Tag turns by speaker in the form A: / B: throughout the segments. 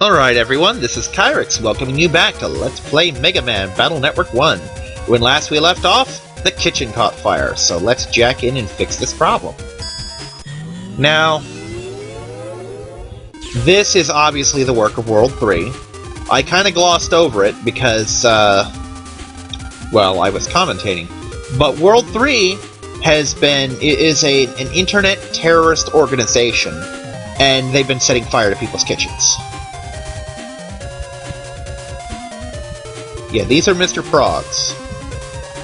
A: Alright everyone, this is Kyrex welcoming you back to Let's Play Mega Man Battle Network 1. When last we left off, the kitchen caught fire, so let's jack in and fix this problem. Now, this is obviously the work of World 3. I kinda glossed over it because, well, I was commentating. But World 3 is an internet terrorist organization, and they've been setting fire to people's kitchens. Yeah, these are Mr. Frogs.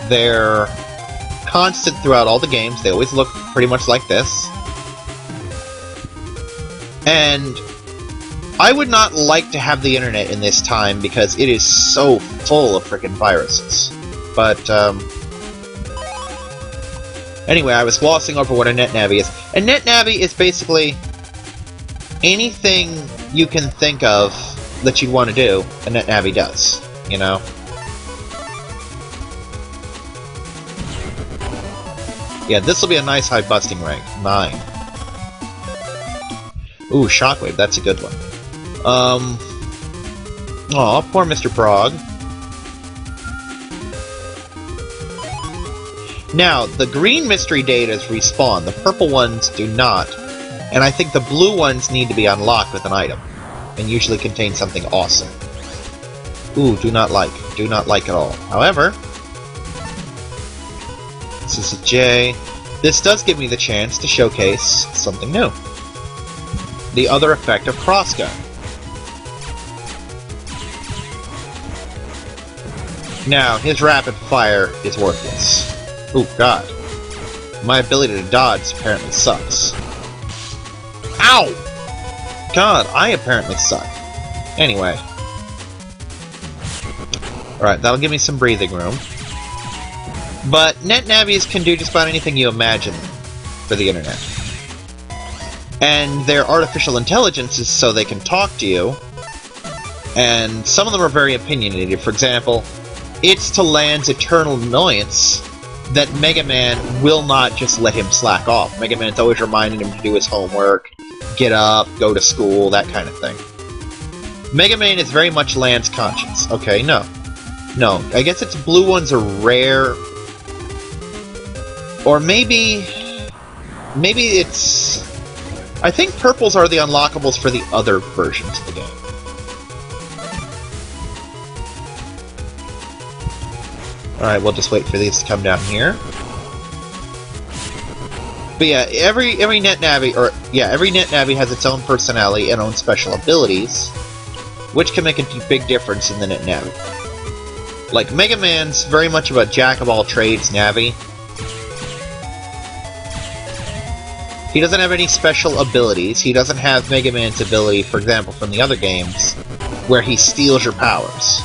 A: They're constant throughout all the games. They always look pretty much like this. And I would not like to have the internet in this time because it is so full of frickin' viruses. But, anyway, I was glossing over what a NetNavi is. A NetNavi is basically anything you can think of that you'd want to do, a NetNavi does. You know? Yeah, this will be a nice high busting rank. 9. Ooh, Shockwave, that's a good one. Aw, poor Mr. Frog. Now, the green mystery datas respawn, the purple ones do not, and I think the blue ones need to be unlocked with an item, and usually contain something awesome. Ooh, do not like at all. However, this is a J. This does give me the chance to showcase something new. The other effect of Crossgun. Now, his rapid fire is worthless. Ooh, God. My ability to dodge apparently sucks. Ow! God, I apparently suck. Anyway. Alright, that'll give me some breathing room. But NetNavis can do just about anything you imagine for the internet. And they're artificial intelligences, so they can talk to you. And some of them are very opinionated. For example, it's to Land's eternal annoyance that Mega Man will not just let him slack off. Mega Man's always reminding him to do his homework, get up, go to school, that kind of thing. Mega Man is very much Land's conscience. Okay, no. No, I guess its blue ones are rare. Or maybe it's... I think purples are the unlockables for the other versions of the game. Alright, we'll just wait for these to come down here. But yeah, every NetNavi has its own personality and own special abilities, which can make a big difference in the NetNavi. Like, Mega Man's very much of a jack-of-all-trades Navi. He doesn't have any special abilities. He doesn't have Mega Man's ability, for example, from the other games, where he steals your powers.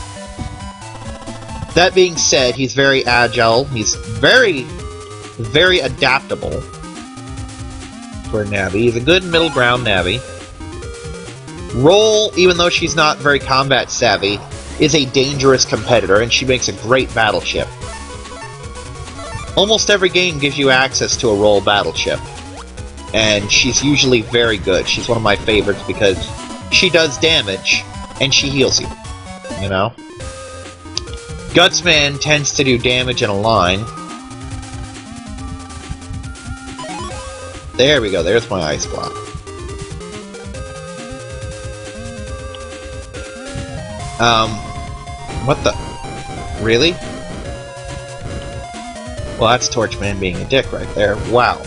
A: That being said, he's very agile. He's very, very adaptable for a Navi. He's a good middle ground Navi. Roll, even though she's not very combat savvy, is a dangerous competitor, and she makes a great battleship. Almost every game gives you access to a Roll battleship. And she's usually very good. She's one of my favorites because she does damage, and she heals you. You know? Gutsman tends to do damage in a line. There we go, there's my ice block. What the? Really? Well, that's Torchman being a dick right there. Wow.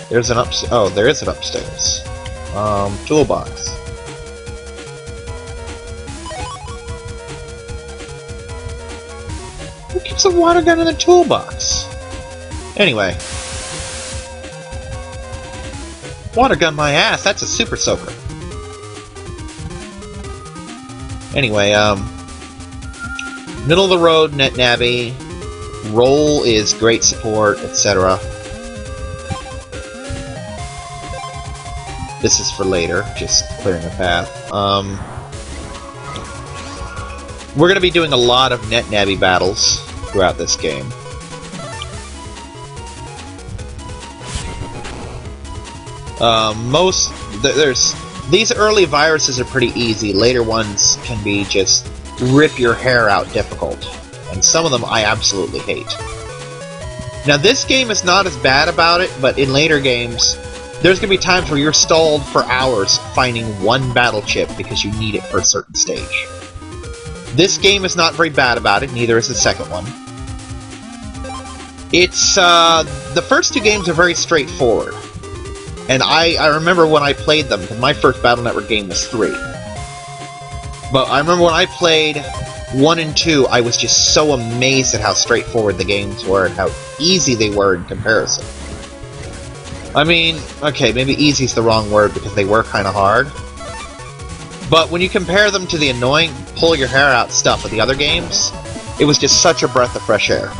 A: There's an oh, there is an upstairs. Toolbox. Who keeps a water gun in the toolbox? Anyway. Water gun my ass, that's a super soaker. Anyway, middle of the road NetNavi, Roll is great support, etc. This is for later, just clearing a path. We're going to be doing a lot of NetNavi battles throughout this game. These early viruses are pretty easy. Later ones can be just rip your hair out difficult. And some of them I absolutely hate. Now this game is not as bad about it, but in later games, there's going to be times where you're stalled for hours finding one battle chip because you need it for a certain stage. This game is not very bad about it, neither is the second one. It's, the first two games are very straightforward. And I remember when I played them, because my first Battle Network game was 3. But I remember when I played 1 and 2, I was just so amazed at how straightforward the games were and how easy they were in comparison. I mean, okay, maybe easy's the wrong word because they were kind of hard. But when you compare them to the annoying pull-your-hair-out stuff of the other games, it was just such a breath of fresh air.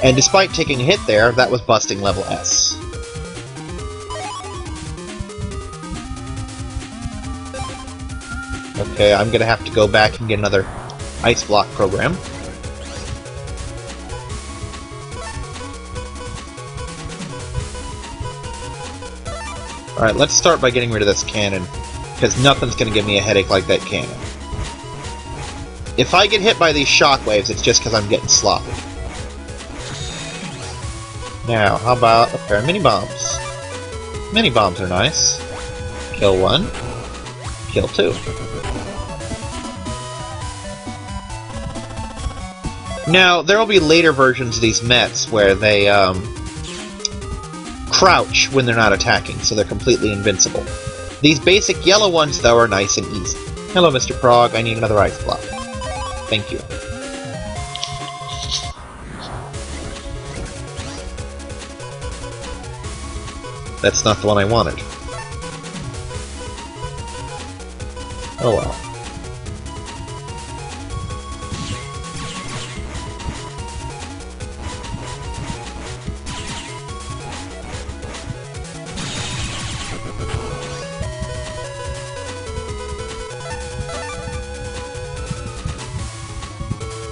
A: And despite taking a hit there, that was busting level S. Okay, I'm gonna have to go back and get another ice block program. Alright, let's start by getting rid of this cannon, because nothing's gonna give me a headache like that cannon. If I get hit by these shockwaves, it's just because I'm getting sloppy. Now, how about a pair of mini-bombs? Mini-bombs are nice. Kill one, kill two. Now, there will be later versions of these Mets where they, crouch when they're not attacking, so they're completely invincible. These basic yellow ones, though, are nice and easy. Hello, Mr. Prog, I need another ice block. Thank you. That's not the one I wanted. Oh well.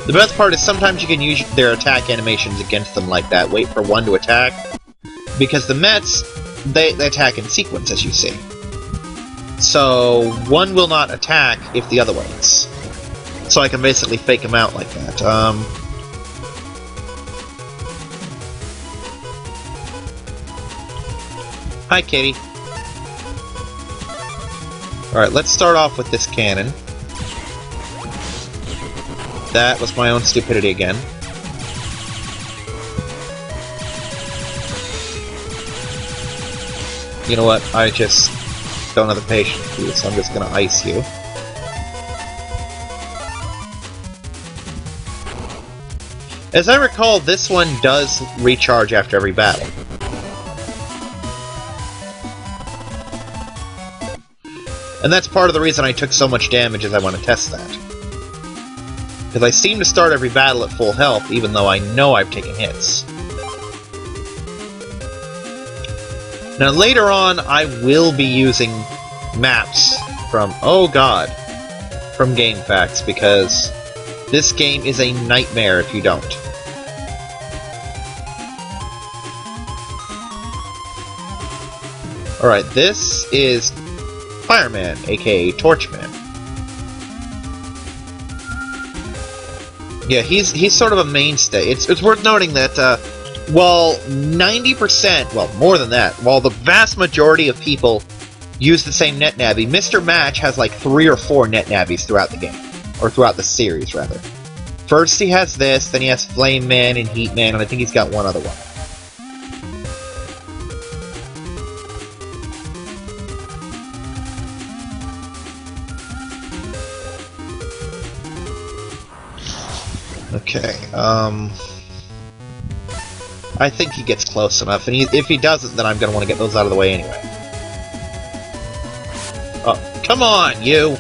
A: The best part is sometimes you can use their attack animations against them like that. Wait for one to attack. Because the Mets, they attack in sequence, as you see. So, one will not attack if the other one is. So I can basically fake them out like that. Hi, kitty. Alright, let's start off with this cannon. That was my own stupidity again. You know what? I just don't have the patience for you, so I'm just gonna ice you. As I recall, this one does recharge after every battle. And that's part of the reason I took so much damage, is I want to test that. Because I seem to start every battle at full health, even though I know I've taken hits. Now later on, I will be using maps from, oh god, from GameFAQs, because this game is a nightmare if you don't. Alright, this is Fireman, aka Torchman. Yeah, he's sort of a mainstay. It's worth noting that while 90%, well, more than that, while the vast majority of people use the same NetNavi, Mr. Match has like 3 or 4 NetNavis throughout the game. Or throughout the series, rather. First he has this, then he has Flame Man and Heat Man, and I think he's got one other one. Okay, I think he gets close enough, and if he doesn't, then I'm going to want to get those out of the way anyway. Oh, come on, you!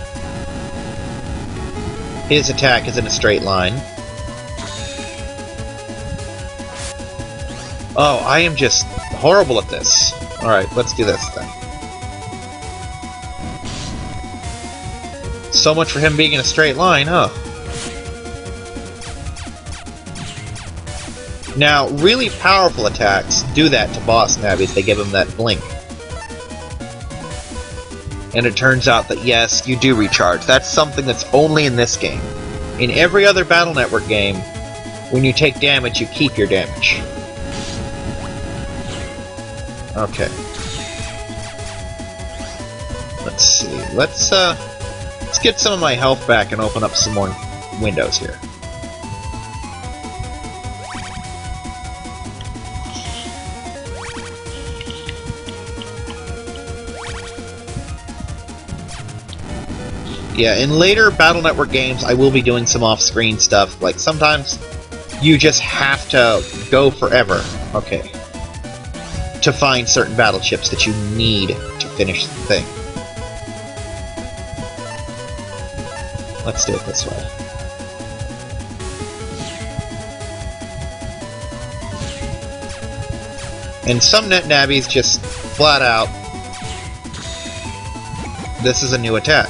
A: His attack is in a straight line. Oh, I am just horrible at this. Alright, let's do this then. So much for him being in a straight line, huh? Now, really powerful attacks do that to boss Navis. They give him that blink. And it turns out that, yes, you do recharge. That's something that's only in this game. In every other Battle Network game, when you take damage, you keep your damage. Okay. Let's see. Let's get some of my health back and open up some more windows here. Yeah, in later Battle Network games, I will be doing some off-screen stuff. Like, sometimes you just have to go forever, okay, to find certain battle chips that you need to finish the thing. Let's do it this way. And some Navis just flat out, this is a new attack.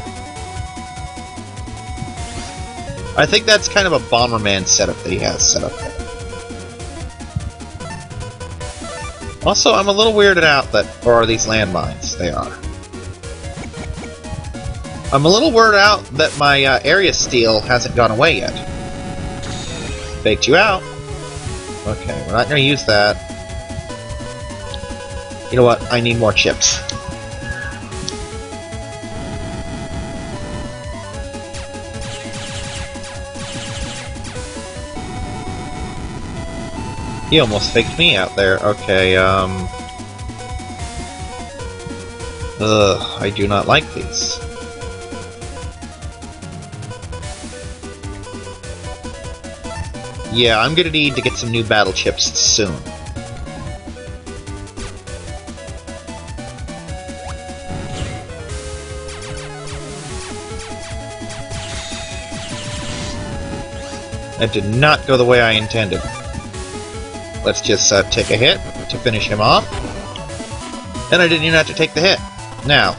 A: I think that's kind of a Bomberman setup that he has set up there. Also, I'm a little weirded out that... Or are these landmines? They are. I'm a little weirded out that my area steal hasn't gone away yet. Faked you out. Okay, we're not going to use that. You know what? I need more chips. He almost faked me out there. Okay, Ugh, I do not like these. Yeah, I'm gonna need to get some new battle chips soon. That did not go the way I intended. Let's just take a hit to finish him off. And I didn't even have to take the hit. Now.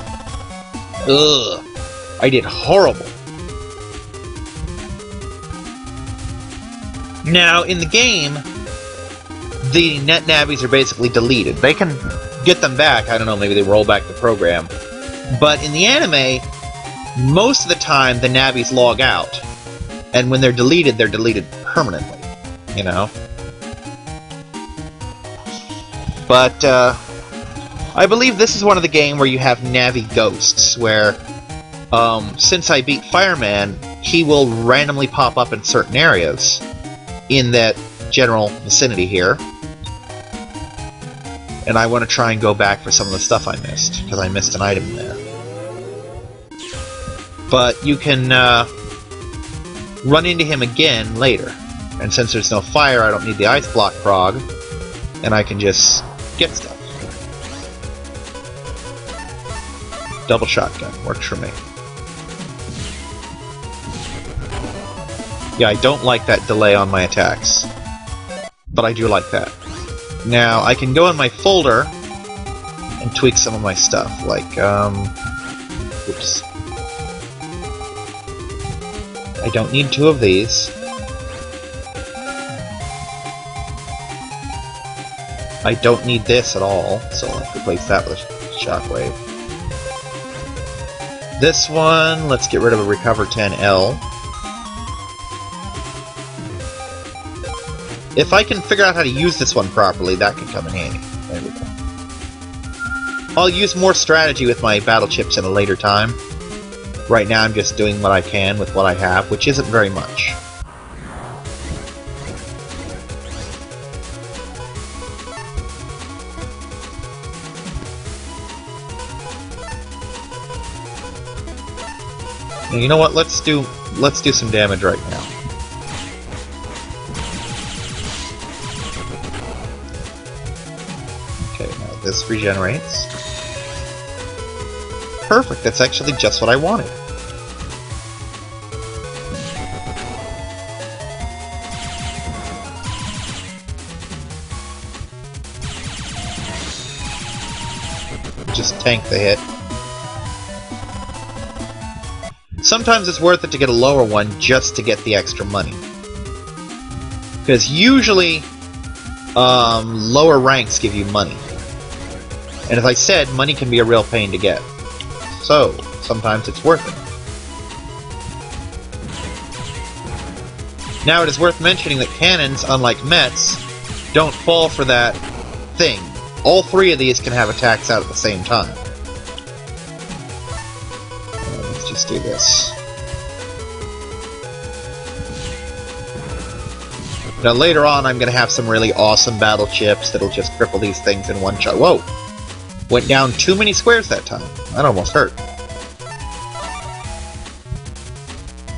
A: Ugh. I did horrible. Now, in the game, the net navies are basically deleted. They can get them back. I don't know, maybe they roll back the program. But in the anime, most of the time the navies log out. And when they're deleted permanently. You know? But, I believe this is one of the games where you have Navi ghosts, where, since I beat Fireman, he will randomly pop up in certain areas in that general vicinity here. And I want to try and go back for some of the stuff I missed, because I missed an item there. But you can, run into him again later. And since there's no fire, I don't need the ice block frog, and I can just get stuff. Double shotgun works for me. Yeah, I don't like that delay on my attacks, but I do like that. Now, I can go in my folder and tweak some of my stuff, like, oops. I don't need 2 of these. I don't need this at all, so I'll replace that with a shockwave. This one, let's get rid of a Recover 10L. If I can figure out how to use this one properly, that could come in handy. There we go. I'll use more strategy with my battle chips at a later time. Right now I'm just doing what I can with what I have, which isn't very much. Now, you know what? Let's do some damage right now. Okay, now this regenerates. Perfect, that's actually just what I wanted. Just tank the hit. sometimes it's worth it to get a lower one just to get the extra money. Because usually, lower ranks give you money. And as I said, money can be a real pain to get. So, sometimes it's worth it. Now, it is worth mentioning that cannons, unlike METs, don't fall for that thing. All three of these can have attacks out at the same time. Let's just do this. Now, later on, I'm going to have some really awesome battle chips that'll just cripple these things in one shot. Whoa! Went down too many squares that time. That almost hurt.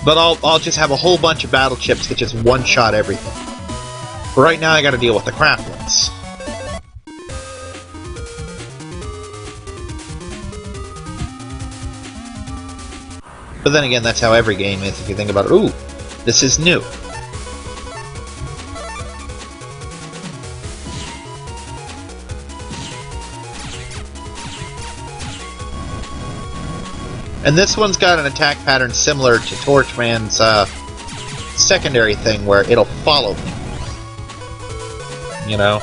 A: But I'll just have a whole bunch of battle chips that just one-shot everything. But right now I gotta deal with the crap ones. But then again, that's how every game is if you think about it. Ooh, this is new. And this one's got an attack pattern similar to Torchman's secondary thing, where it'll follow me. You know?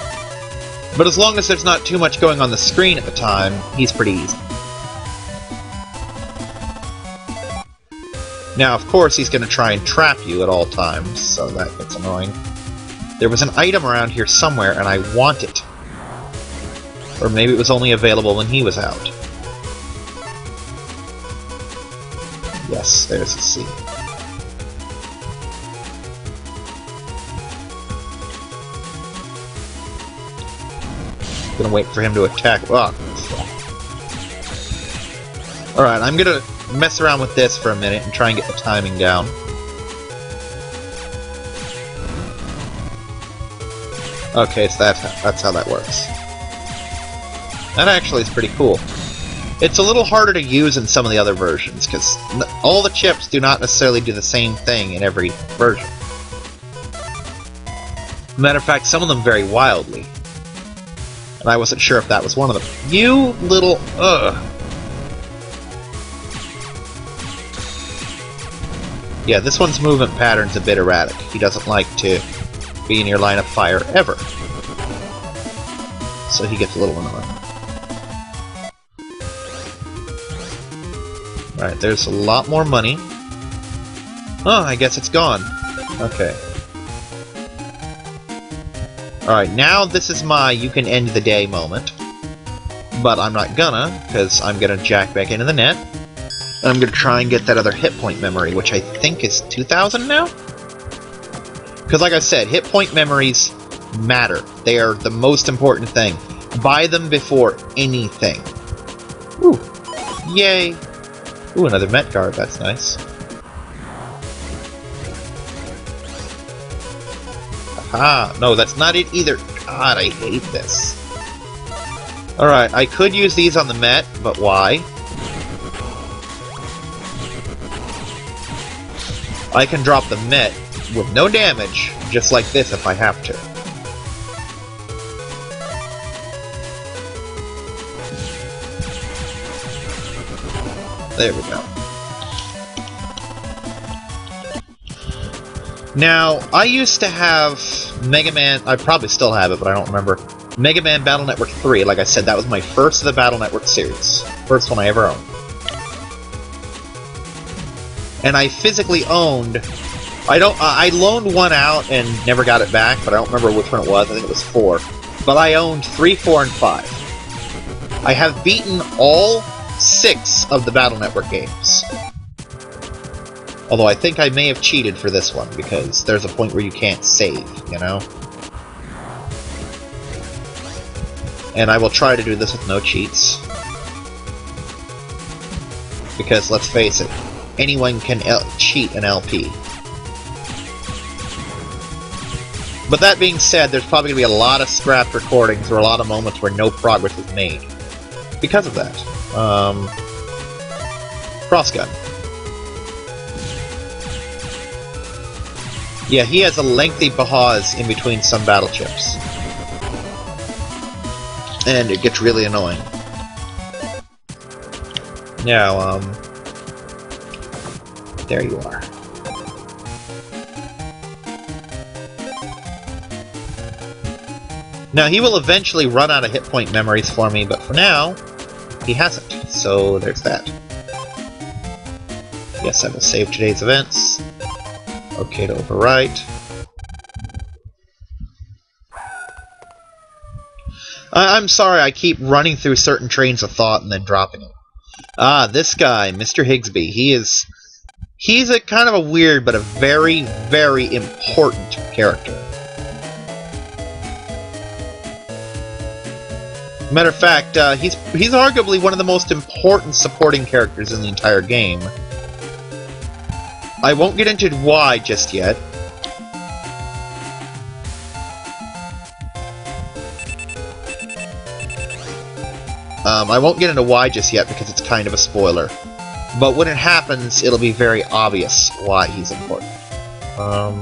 A: But as long as there's not too much going on the screen at the time, he's pretty easy. Now, of course, he's going to try and trap you at all times, so that gets annoying. There was an item around here somewhere, and I want it. Or maybe it was only available when he was out. Yes, there's a C. Gonna wait for him to attack. Oh. Alright, I'm gonna mess around with this for a minute and try and get the timing down. Okay, so that's how that works. That actually is pretty cool. It's a little harder to use in some of the other versions, because all the chips do not necessarily do the same thing in every version. Matter of fact, some of them vary wildly. And I wasn't sure if that was one of them. You little... ugh. Yeah, this one's movement pattern's a bit erratic. He doesn't like to be in your line of fire ever. So he gets a little annoying. Alright, there's a lot more money. Oh, I guess it's gone. Okay. Alright, now this is my you can end the day moment. But I'm not gonna, because I'm gonna jack back into the net. And I'm gonna try and get that other hit point memory, which I think is 2,000 now? Because like I said, hit point memories matter. They are the most important thing. Buy them before anything. Ooh. Yay! Ooh, another Met guard, that's nice. Aha! No, that's not it either. God, I hate this. Alright, I could use these on the Met, but why? I can drop the Met with no damage, just like this if I have to. There we go. Now, I used to have Mega Man... I probably still have it, but I don't remember. Mega Man Battle Network 3. Like I said, that was my first of the Battle Network series. First one I ever owned. And I physically owned... I loaned one out and never got it back, but I don't remember which one it was. I think it was 4. But I owned 3, 4, and 5. I have beaten all 6 of the Battle Network games. Although I think I may have cheated for this one, because there's a point where you can't save, you know? And I will try to do this with no cheats. Because, let's face it, anyone can cheat an LP. But that being said, there's probably going to be a lot of scrapped recordings or a lot of moments where no progress is made. Because of that. Crossgun. Yeah, he has a lengthy pause in between some battle chips. And it gets really annoying. Now, There you are. Now, he will eventually run out of hit point memories for me, but for now, he hasn't. So, there's that. Yes, I will save today's events. Okay to overwrite. I'm sorry, I keep running through certain trains of thought and then dropping them. Ah, this guy, Mr. Higsby. He's a kind of a weird, but a very, very important character. Matter of fact, he's arguably one of the most important supporting characters in the entire game. I won't get into why just yet. I won't get into why just yet because it's kind of a spoiler. But when it happens, it'll be very obvious why he's important. I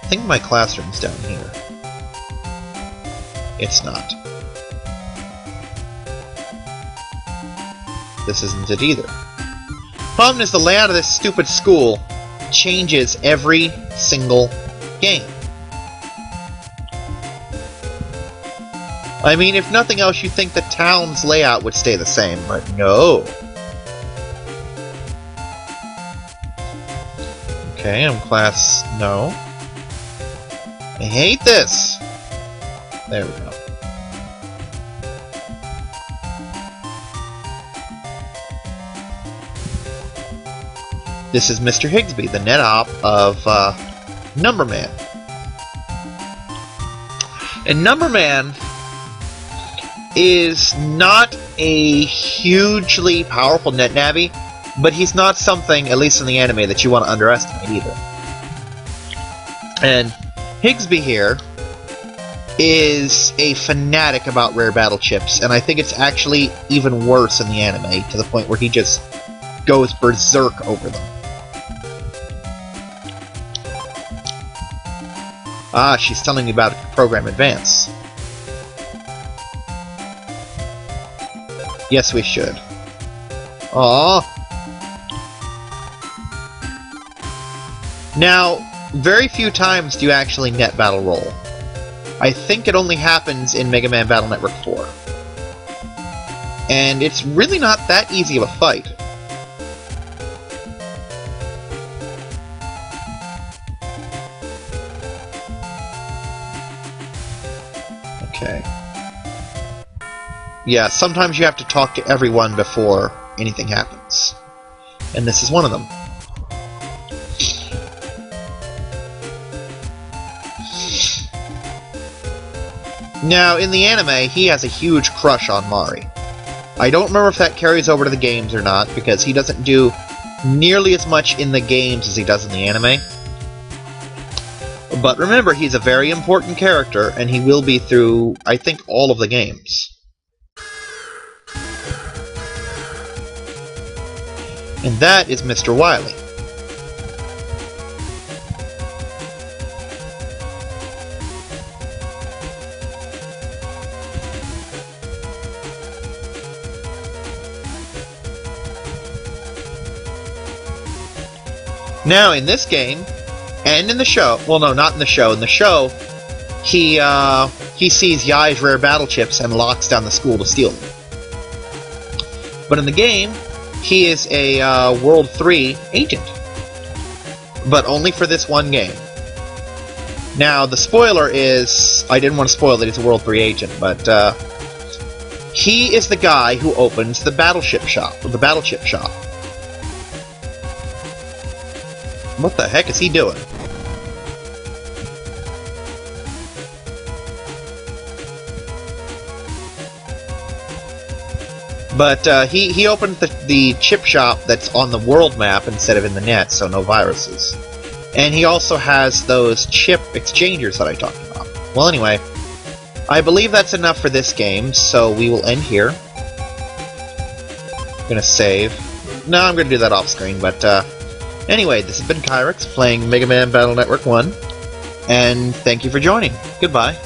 A: think my classroom's down here. It's not. This isn't it either. Problem is, the layout of this stupid school changes every single game. I mean, if nothing else, you'd think the town's layout would stay the same, but no. Okay, I'm class... no. I hate this! There we go. This is Mr. Higsby, the net op of Numberman. And Numberman is not a hugely powerful net Navi, but he's not something, at least in the anime, that you want to underestimate either. And Higsby here is a fanatic about rare battle chips, and I think it's actually even worse in the anime, to the point where he just goes berserk over them. Ah, she's telling me about Program Advance. Yes, we should. Aww. Now, very few times do you actually net battle roll. I think it only happens in Mega Man Battle Network 4. And it's really not that easy of a fight. Okay. Yeah, sometimes you have to talk to everyone before anything happens. And this is one of them. Now, in the anime, he has a huge crush on Mari. I don't remember if that carries over to the games or not, because he doesn't do nearly as much in the games as he does in the anime. But remember, he's a very important character, and he will be through, I think, all of the games. And that is Mr. Wily. Now, in this game, and in the show, well, no, not in the show. In the show, he sees Yai's rare battle chips and locks down the school to steal them. But in the game, he is a World 3 agent. But only for this one game. Now, the spoiler is... I didn't want to spoil that he's a World 3 agent, but he is the guy who opens the battleship shop, or the battle chip shop. What the heck is he doing? But he opened the chip shop that's on the world map instead of in the net, so no viruses. And he also has those chip exchangers that I talked about. Well, anyway, I believe that's enough for this game, so we will end here. I'm gonna save. No, I'm gonna do that off screen, but anyway, this has been Kyrex playing Mega Man Battle Network 1, and thank you for joining. Goodbye.